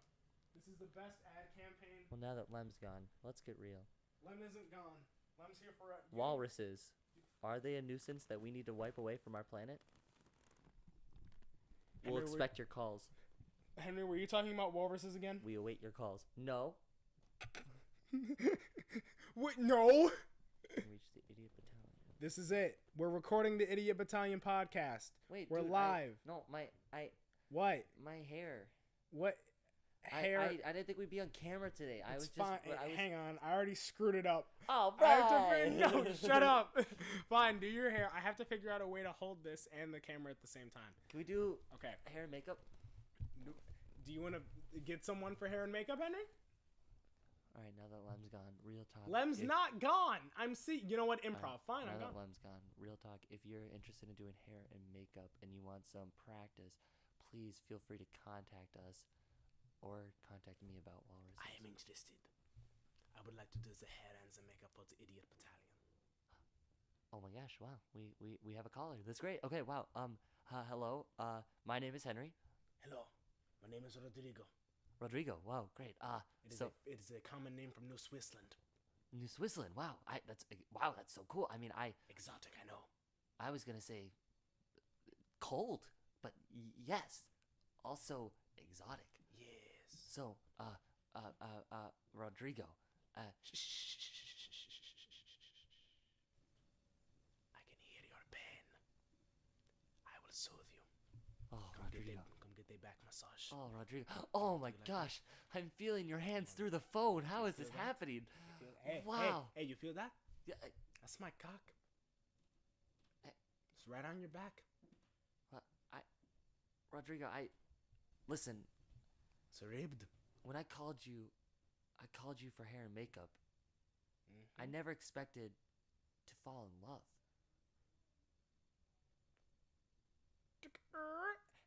This is the best ad campaign. Well, now that Lem's gone, let's get real. Lem isn't gone. Lem's here for Walruses. Are they a nuisance that we need to wipe away from our planet? We'll expect your calls. Henry, were you talking about walruses again? We await your calls. No. What? No. Reach the Idiot Battalion. This is it. We're recording the Idiot Battalion podcast. Wait, we're dude, live. What? My hair. What? Hair. I didn't think we'd be on camera today. It's fine. Hang on. I already screwed it up. Oh, right. No, shut up. Fine. Do your hair. I have to figure out a way to hold this and the camera at the same time. Can we do okay hair and makeup? Do you want to get someone for hair and makeup, Henry? All right, now that Lem's gone, real talk. Lem's not gone. You know what? Improv. Fine, now I'm that gone. Lem's gone, real talk. If you're interested in doing hair and makeup and you want some practice, please feel free to contact us or contact me about walruses. I am interested. I would like to do the hair and the makeup for the Idiot Battalion. Oh my gosh! Wow, we have a caller. That's great. Okay, wow. Hello. My name is Henry. Hello. My name is Rodrigo. Rodrigo. Wow, great. It is a common name from New Switzerland. New Switzerland. Wow. That's so cool. I mean, exotic. I know. I was gonna say cold, but yes, also exotic. Yes. So, Rodrigo. I can hear your pain. I will soothe you. Oh, Rodrigo. Come get the back massage. Oh, Rodrigo. Oh my gosh. I'm feeling your hands through the phone. How is this happening? Wow. Hey, you feel that? Yeah. That's my cock. It's right on your back. Rodrigo, listen. It's ribbed. When I called you for hair and makeup. Mm-hmm. I never expected to fall in love.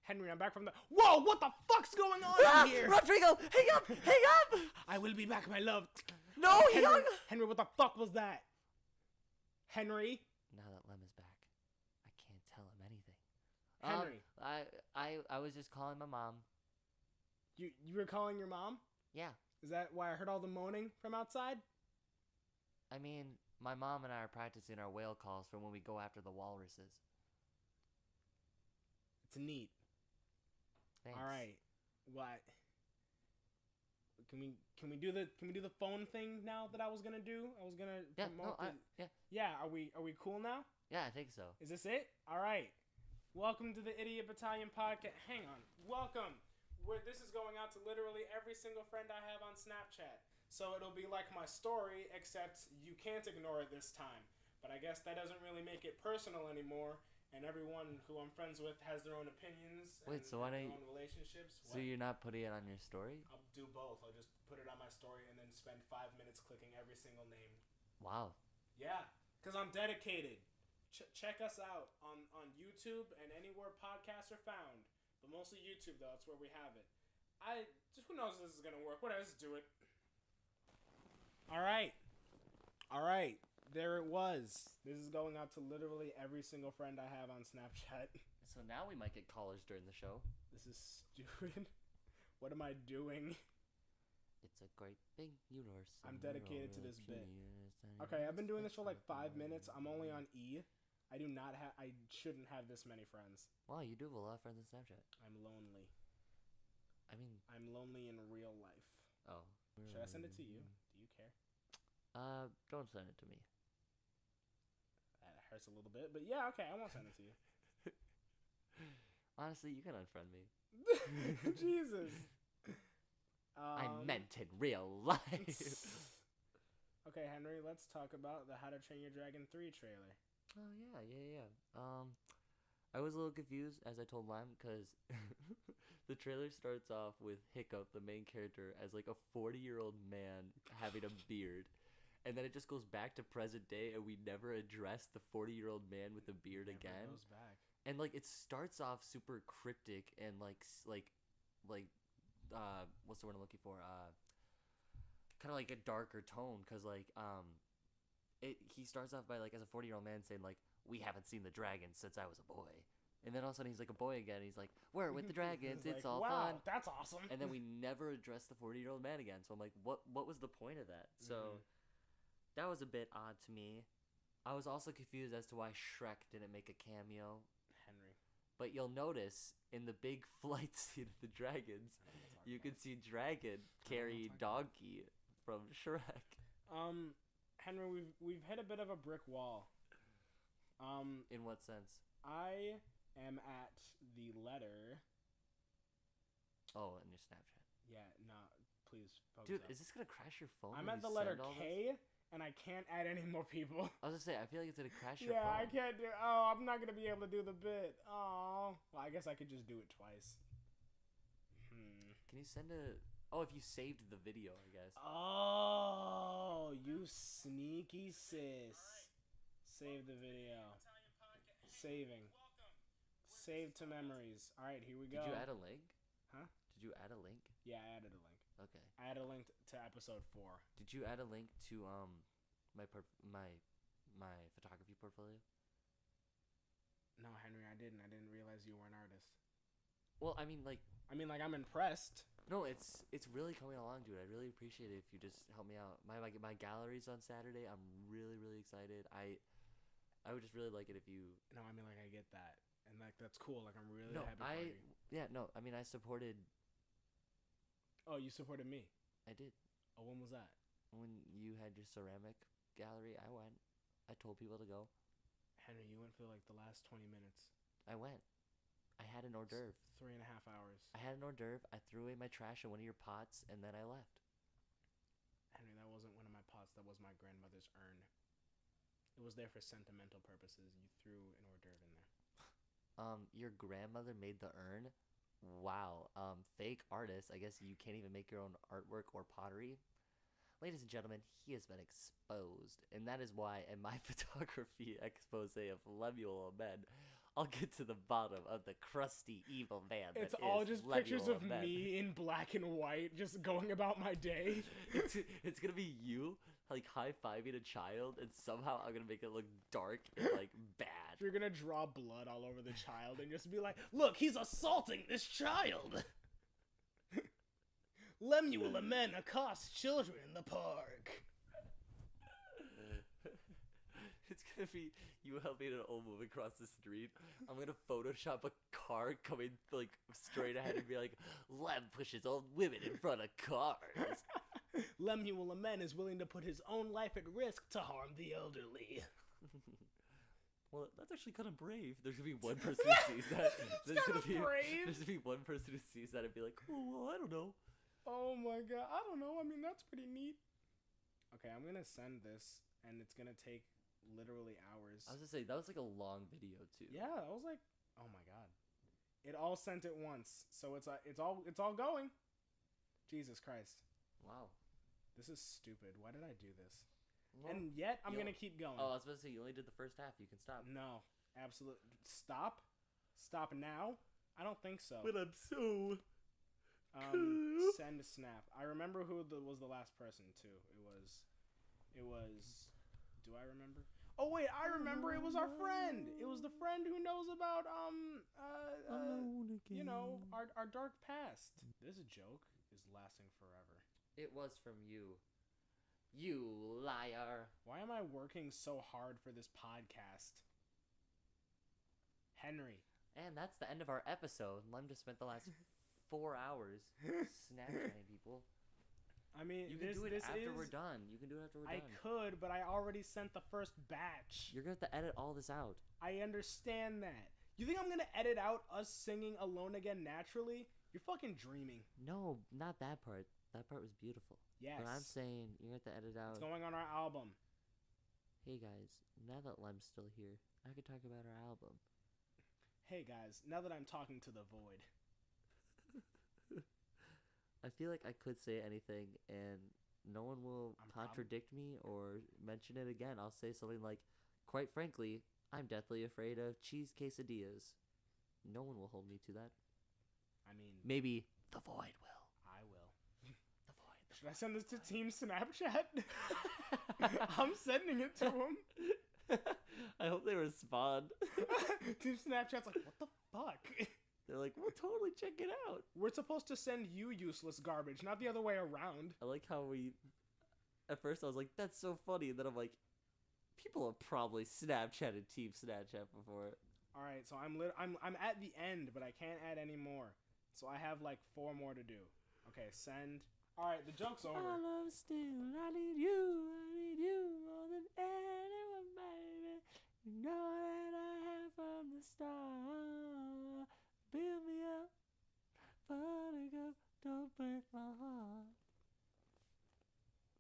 Henry, I'm back from the... Whoa, what the fuck's going on in here? Rodrigo, hang up! I will be back, my love. No, Henry, what the fuck was that? Henry? Now that Lem is back, I can't tell him anything. Henry. I was just calling my mom. You were calling your mom? Yeah. Is that why I heard all the moaning from outside? I mean, my mom and I are practicing our whale calls for when we go after the walruses. It's neat. Thanks. All right. What? Can we do the phone thing now that I was gonna do? I was gonna promote. Yeah. Are we cool now? Yeah, I think so. Is this it? All right. Welcome to the Idiot Battalion podcast. Hang on. Welcome. This is going out to literally every single friend I have on Snapchat. So it'll be like my story, except you can't ignore it this time. But I guess that doesn't really make it personal anymore. And everyone who I'm friends with has their own opinions. Wait, so why don't you... Their own relationships. So you're not putting it on your story? I'll do both. I'll just put it on my story and then spend 5 minutes clicking every single name. Wow. Yeah, because I'm dedicated. Check us out on YouTube and anywhere podcasts are found. But mostly YouTube, though. That's where we have it. Who knows if this is going to work. Whatever, let's do it. All right. There it was. This is going out to literally every single friend I have on Snapchat. So now we might get callers during the show. This is stupid. What am I doing? It's a great big universe. I'm dedicated to this bit. Okay, I've been doing this for like 5 minutes. I'm only on E. I shouldn't have this many friends. Wow, you do have a lot of friends on Snapchat. I'm lonely. I mean... I'm lonely in real life. Oh. Should I send it to you? Do you care? Don't send it to me. That hurts a little bit, but yeah, okay, I won't send it to you. Honestly, you can unfriend me. Jesus. I meant in real life. Okay, Henry, let's talk about the How to Train Your Dragon 3 trailer. Oh, yeah. I was a little confused, as I told Lime, because the trailer starts off with Hiccup, the main character, as like a 40-year-old man having a beard. And then it just goes back to present day, and we never address the 40-year-old man with a beard again. Goes back. And like it starts off super cryptic and like what's the word I'm looking for? Kind of like a darker tone, because like he starts off by like as a 40-year-old man saying like, we haven't seen the dragons since I was a boy. And then all of a sudden he's like a boy again. He's like, we're with the dragons. It's like, all wow, fun. That's awesome. And then we never address the 40-year-old man again. So I'm like, what was the point of that? So That was a bit odd to me. I was also confused as to why Shrek didn't make a cameo. Henry. But you'll notice in the big flight scene of the dragons, you can see Dragon carry Donkey from Shrek. Henry, we've hit a bit of a brick wall. In what sense? I am at the letter. Oh, in your Snapchat. Yeah, no, please focus. Dude, up. Is this gonna crash your phone? I'm when at the you letter send all K, this? and I can't add any more people. I was gonna say, I feel like it's gonna crash your Yeah, phone. I can't do. Oh, I'm not gonna be able to do the bit. Oh, well, I guess I could just do it twice. Can you send a? Oh, if you saved the video, I guess. Oh, you sneaky sis. Save the video. Saving. Save to memories. All right, here we go. Did you add a link? Huh? Did you add a link? Yeah, I added a link. Okay. I added a link to episode 4. Did you add a link to my photography portfolio? No, Henry, I didn't. I didn't realize you were an artist. Well, I mean, like, I'm impressed. no, it's really coming along, dude. I really appreciate it if you just help me out. My gallery's on Saturday. I'm really excited. I would just really like it if you. No, I mean, like, I get that, and like that's cool. Like, I'm really No, happy for you. yeah, no. I mean, I supported. Oh, you supported me. I did. Oh, when was that? When you had your ceramic gallery, I went. I told people to go. Henry, you went for like the last 20 minutes. I went. I had an hors d'oeuvre. 3.5 hours. I had an hors d'oeuvre. I threw away my trash in one of your pots, and then I left. Henry, that wasn't one of my pots. That was my grandmother's urn. It was there for sentimental purposes. You threw an hors d'oeuvre in there. Your grandmother made the urn? Wow. Fake artist. I guess you can't even make your own artwork or pottery. Ladies and gentlemen, he has been exposed. And that is why in my photography expose of Lemuel Ahmed, I'll get to the bottom of the crusty evil man. It's that all is just Lemuel pictures of Ahmed. me in black and white, just going about my day. It's gonna be you, like, high-fiving a child, and somehow I'm gonna make it look dark and, like, bad. You're gonna draw blood all over the child and just be like, look, he's assaulting this child. Lemuel Ahmed accosts children in the park. It's gonna be you helping an old woman cross the street. I'm gonna Photoshop a car coming, like, straight ahead and be like, Lem pushes old women in front of cars. Lemuel Ahmed is willing to put his own life at risk to harm the elderly. Well, that's actually kind of brave. There's gonna be one person who sees that. There's gonna be one person who sees that and be like, oh, well, I don't know. Oh my god, I don't know. I mean, that's pretty neat. Okay, I'm gonna send this, and it's gonna take literally hours. I was gonna say, that was like a long video, too. Yeah, I was like, oh my god. It all sent at once, so it's all going. Jesus Christ. Wow. This is stupid. Why did I do this? Well, And yet, I'm gonna keep going. Oh, I was about to say, you only did the first half. You can stop. No, absolutely. Stop now. I don't think so. But I'm so... Send a snap. I remember who was the last person too. It was. Do I remember? Oh wait, I remember. It was our friend. It was the friend who knows about you know, our dark past. This joke is lasting forever. It was from you. You liar. Why am I working so hard for this podcast? Henry. And that's the end of our episode. Lem just spent the last 4 hours Snapchatting people. I mean, You can do it after we're done. You can do it after we're I done. could, but I already sent the first batch. You're gonna have to edit all this out. I understand that. You think I'm gonna edit out us singing Alone Again naturally? You're fucking dreaming. No, not that part. That part was beautiful. Yes. But I'm saying you're gonna have to edit out. It's going on our album. Hey guys, now that Lem's still here, I could talk about our album. Hey guys, now that I'm talking to the void. I feel like I could say anything and no one will contradict me or mention it again. I'll say something like, quite frankly, I'm deathly afraid of cheese quesadillas. No one will hold me to that. I mean, Maybe the void will. I will. The void. Should I send this to Team Snapchat? I'm sending it to him. I hope they respond. Team Snapchat's like, what the fuck? They're like, we'll totally check it out. We're supposed to send you useless garbage, not the other way around. I like how At first, I was like, "That's so funny," and then I'm like, "People have probably Snapchatted Team Snapchat before." All right, so I'm at the end, but I can't add any more. So I have like 4 more to do. Okay, send. All right, the joke's over. I love still. I need you more than anyone, baby. You know that I have from the start. Build me up, buttercup, don't break my heart.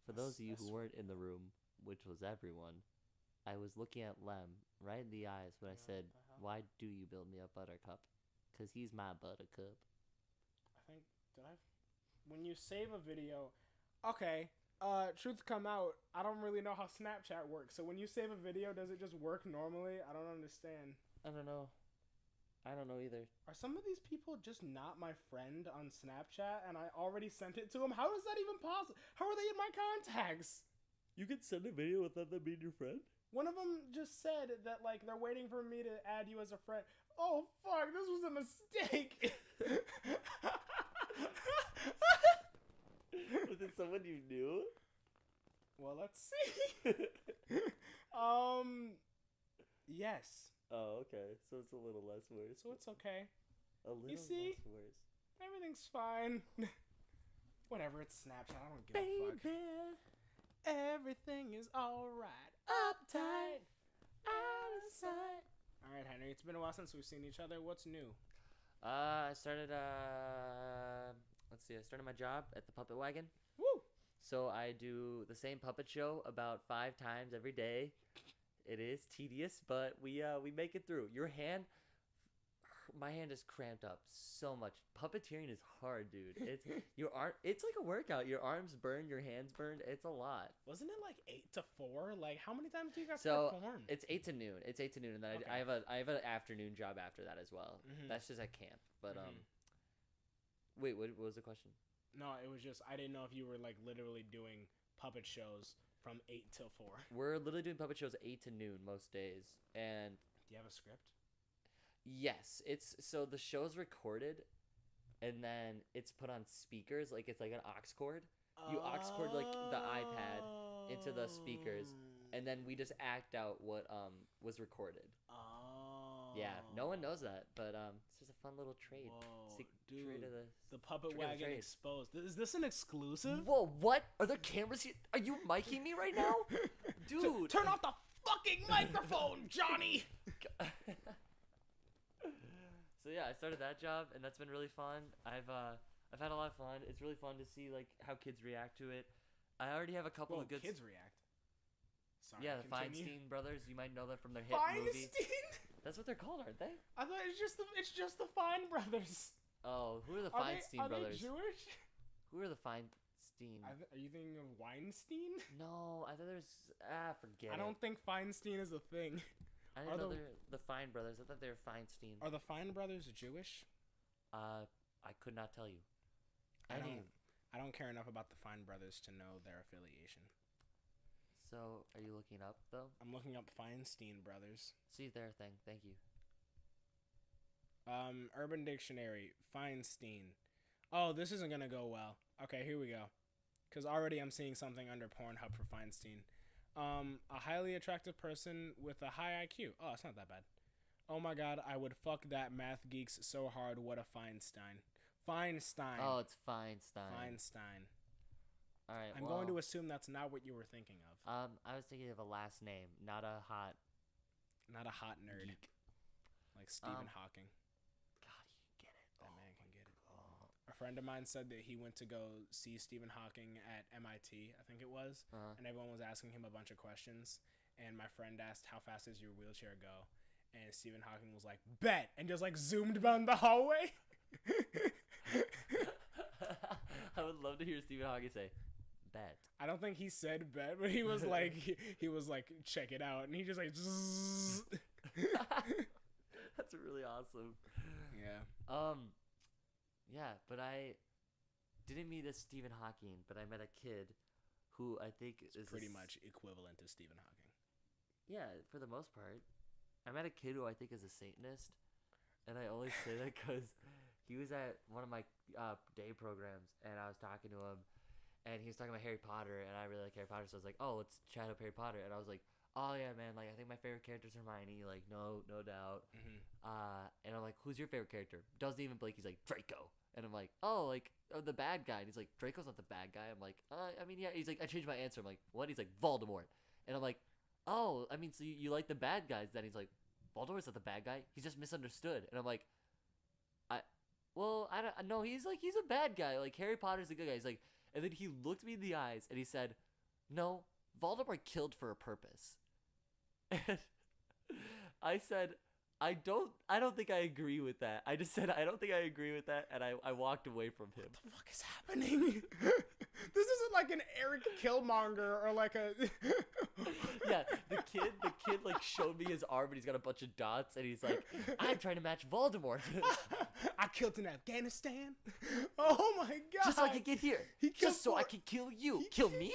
For those of you who weren't in the room, which was everyone, I was looking at Lem right in the eyes when I said, "Why do you build me up, buttercup?" Because he's my buttercup. I think did I? When you save a video, okay. Truth come out. I don't really know how Snapchat works. So when you save a video, does it just work normally? I don't understand. I don't know. I don't know either. Are some of these people just not my friend on Snapchat and I already sent it to them? How is that even possible? How are they in my contacts? You can send a video without them being your friend? One of them just said that, like, they're waiting for me to add you as a friend. Oh, fuck, this was a mistake. Was it someone you knew? Well, let's see. Yes. Oh, okay. So it's a little less worse. So it's okay. A little see? less worse. Everything's fine. Whatever, it's Snapchat. I don't give a fuck. Everything is alright. Uptight. Out of sight. Alright, Henry, it's been a while since we've seen each other. What's new? I started, let's see, I started my job at the Puppet Wagon. Woo! So I do the same puppet show about 5 times every day. It is tedious, but we make it through. My hand is cramped up so much. Puppeteering is hard, dude. It's it's like a workout. Your arms burn, your hands burn. It's a lot. Wasn't it like 8 to 4? Like, how many times do you guys perform? It's 8 to noon. It's 8 to noon, and then Okay. I have an afternoon job after that as well. Mhm. That's just at camp. But Mhm. wait, what was the question? No, it was just I didn't know if you were like literally doing puppet shows from 8 till 4. We're literally doing puppet shows 8 to noon most days, and Do you have a script? yes, so the show's recorded, and then it's put on speakers, like it's like an aux cord. You aux cord like the iPad into the speakers, and then we just act out what was recorded. Oh. Yeah, no one knows that, but it's just a fun little trade. Whoa, Trade dude, of the Puppet trick of the Wagon trade. exposed. Is this an exclusive? Whoa, what? Are there cameras here? Are you micing me right now? Dude. Turn off the fucking microphone, Johnny! So yeah, I started that job, and that's been really fun. I've had a lot of fun. It's really fun to see like how kids react to it. I already have a couple of good kids react. Sorry, Yeah, the continue. Feinstein brothers. You might know them from their hit movie. Feinstein? That's what they're called, aren't they? I thought it's just the Fine brothers. Oh, who are the Are Feinstein brothers? they Jewish? Who are the Feinstein? Are you thinking of Weinstein? No, I thought there's forget I it. don't think Feinstein is a thing. I are didn't know the- they're the Fine brothers. I thought they were Feinstein. Are the Fine brothers Jewish? I could not tell you. I don't care enough about the Fine brothers to know their affiliation. So, are you looking up though? I'm looking up Feinstein brothers. See their thing. Thank you. Urban Dictionary, Feinstein. Oh, this isn't gonna go well. Okay, here we go. Because already I'm seeing something under Pornhub for Feinstein. A highly attractive person with a high IQ. Oh, it's not that bad. Oh my god, I would fuck that math geeks so hard. What a Feinstein. Feinstein. Oh, it's Feinstein. Feinstein. All right. I'm going to assume that's not what you were thinking of. I was thinking of a last name, not a hot nerd. geek. Like Stephen Hawking. God, you can get it. That man can get it. A friend of mine said that he went to go see Stephen Hawking at MIT, I think it was, and everyone was asking him a bunch of questions. And my friend asked, "How fast does your wheelchair go?" And Stephen Hawking was like, "Bet," and just like zoomed down the hallway. I would love to hear Stephen Hawking say, "Bet." I don't think he said bet, but he was like, he was like, "Check it out," and he just like, zzz. That's really awesome. Yeah. Yeah, but I didn't meet a Stephen Hawking, but I met a kid who I think is Pretty much equivalent to Stephen Hawking. Yeah, for the most part. I met a kid who I think is a Satanist, and I only say that because he was at one of my day programs, and I was talking to him, and he was talking about Harry Potter, and I really like Harry Potter, so I was like, oh, let's chat up Harry Potter, and I was like, oh yeah, man, like I think my favorite character is Hermione, like no doubt. And I'm like, who's your favorite character? Doesn't even blink. He's like, Draco, and I'm like, oh, like the bad guy. And he's like, Draco's not the bad guy. I'm like, I mean, yeah. He's like, I changed my answer. I'm like, what? He's like, Voldemort, and I'm like, oh, I mean, so you like the bad guys? Then he's like, Voldemort's not the bad guy. He's just misunderstood, and I'm like, I don't know. He's a bad guy. Like Harry Potter's a good guy. He's like, and then he looked me in the eyes and he said, no, Voldemort killed for a purpose. And I said, I don't think I agree with that. I just said, I don't think I agree with that. And I walked away from him. What the fuck is happening? This isn't like an Eric Killmonger or like a... Yeah, the kid like showed me his arm and he's got a bunch of dots and he's like, I'm trying to match Voldemort. I killed in Afghanistan. Oh my god. Just so I could get here. Just so I could kill you. Kill me?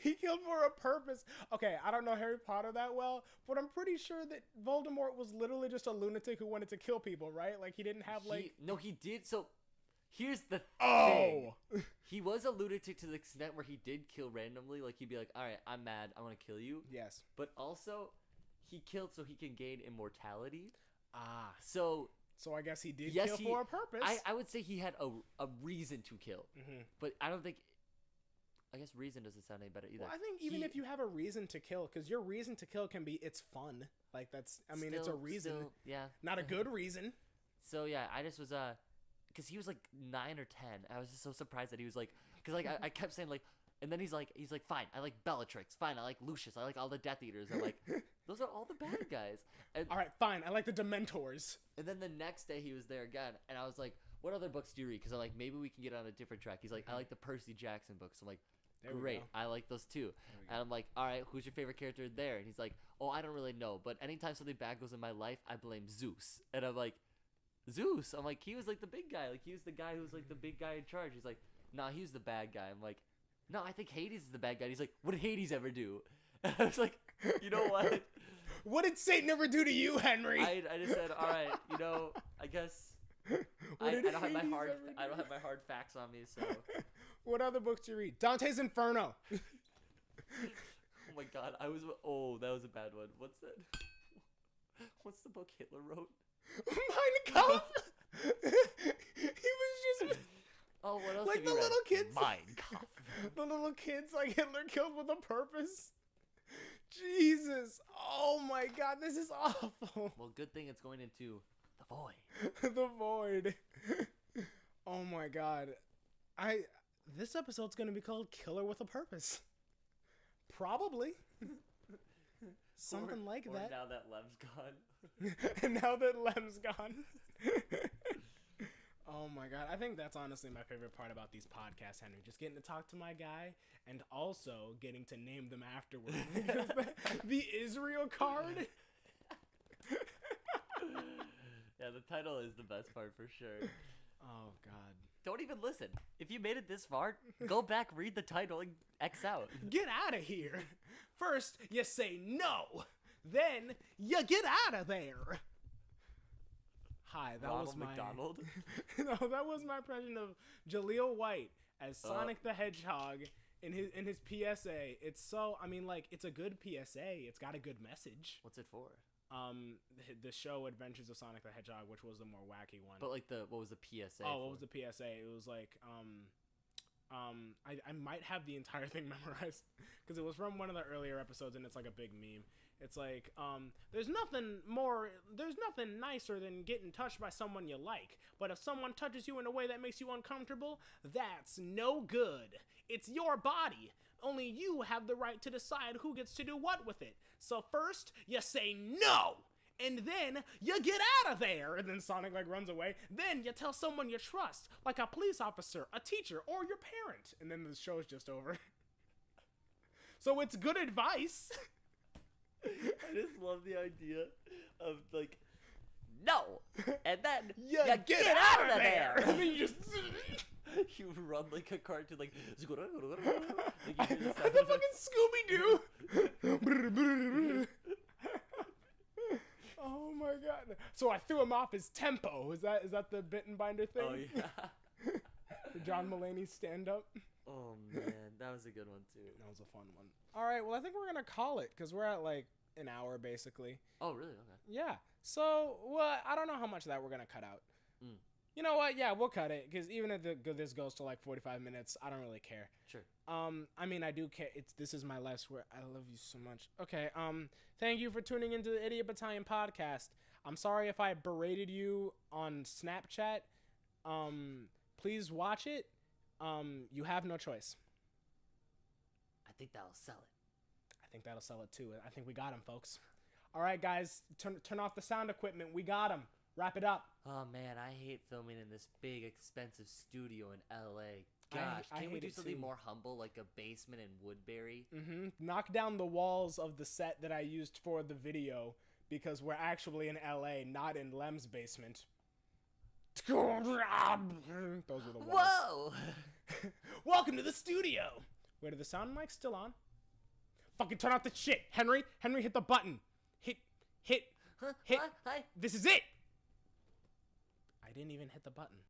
He killed for a purpose. Okay, I don't know Harry Potter that well, but I'm pretty sure that Voldemort was literally just a lunatic who wanted to kill people, right? Like he didn't have like... No, he did. So here's the thing. He was a lunatic to the extent where he did kill randomly. Like he'd be like, all right, I'm mad. I want to kill you. Yes. But also he killed so he can gain immortality. So I guess he did kill for a purpose. I would say he had a reason to kill. But I don't think... I guess reason doesn't sound any better either. Well, I think even if you have a reason to kill, because your reason to kill can be it's fun. Like that's, I mean, it's a reason. Yeah. Not a good reason. So yeah, I just was because he was like 9 or 10. I was just so surprised that he was like, because like I kept saying like, and then he's like fine, I like Bellatrix. Fine, I like Lucius. I like all the Death Eaters. I'm like, those are all the bad guys. And, all right, fine, I like the Dementors. And then the next day he was there again, and I was like, what other books do you read? Because I'm like, maybe we can get on a different track. He's like, I like the Percy Jackson books. I'm like, great, I like those too. And I'm like, all right, who's your favorite character there? And he's like, oh, I don't really know, but anytime something bad goes in my life, I blame Zeus. And I'm like, Zeus? I'm like, he was like the big guy. Like he was the guy who was like the big guy in charge. He's like, nah, he was the bad guy. I'm like, no, I think Hades is the bad guy. And he's like, what did Hades ever do? And I was like, you know what? What did Satan ever do to you, Henry? I just said, all right, you know, I guess I don't have my hard facts on me, so. What other books do you read? Dante's Inferno. Oh my god, that was a bad one. What's that? What's the book Hitler wrote? Mein Kampf. He was just... Oh, what else like have the you read? little kids. Mein Kampf. The little kids like Hitler killed with a purpose. Jesus. Oh my god, this is awful. Well, good thing it's going into the void. The void. Oh my god. This episode's gonna be called Killer with a Purpose. Probably. Something like that. Now that Lem's gone. And now that Lem's gone. Oh my god. I think that's honestly my favorite part about these podcasts, Henry. Just getting to talk to my guy and also getting to name them afterwards. The Israel card. Yeah, the title is the best part for sure. Oh god. Don't even listen. If you made it this far, go back, read the title, and X out. Get out of here. First, you say no. Then, you get out of there. Hi, that Ronald was my... McDonald? No, that was my impression of Jaleel White as Sonic the Hedgehog in his PSA. It's so... I mean, like, it's a good PSA. It's got a good message. What's it for? The show Adventures of Sonic the Hedgehog, which was the more wacky one. But like what was the PSA? What was the PSA? It was like I might have the entire thing memorized because it was from one of the earlier episodes and it's like a big meme. It's like there's nothing nicer than getting touched by someone you like, but if someone touches you in a way that makes you uncomfortable, that's no good. It's your body. Only you have the right to decide who gets to do what with it. So first, you say no, and then you get out of there. And then Sonic like runs away. Then you tell someone you trust, like a police officer, a teacher, or your parent. And then the show's just over. So it's good advice. I just love the idea of like, no, and then you get out of there. And then you just... You run like a cartoon, like like the fucking Scooby-Doo. Oh my god! So I threw him off his tempo. Is that the Bit and Binder thing? Oh yeah. The John Mulaney stand-up. Oh man, that was a good one too. That was a fun one. All right, well, I think we're gonna call it because we're at like an hour basically. Oh really? Okay. Yeah. So, well, I don't know how much of that we're gonna cut out. Mm. You know what? Yeah, we'll cut it because even if this goes to like 45 minutes, I don't really care. Sure. I mean, I do care. This is my life's work. I love you so much. Okay. Thank you for tuning into the Idiot Battalion podcast. I'm sorry if I berated you on Snapchat. Please watch it. You have no choice. I think that'll sell it. I think that'll sell it too. I think we got him, folks. All right, guys, turn off the sound equipment. We got him. Wrap it up. Oh man, I hate filming in this big, expensive studio in LA. Gosh, can't we do something more humble, like a basement in Woodbury? Knock down the walls of the set that I used for the video because we're actually in LA, not in Lem's basement. Those were the walls. Whoa! Welcome to the studio. Wait, are the sound mics still on? Fucking turn off the shit, Henry. Henry, hit the button. Hit. Huh? Hit. Hi. This is it. I didn't even hit the button.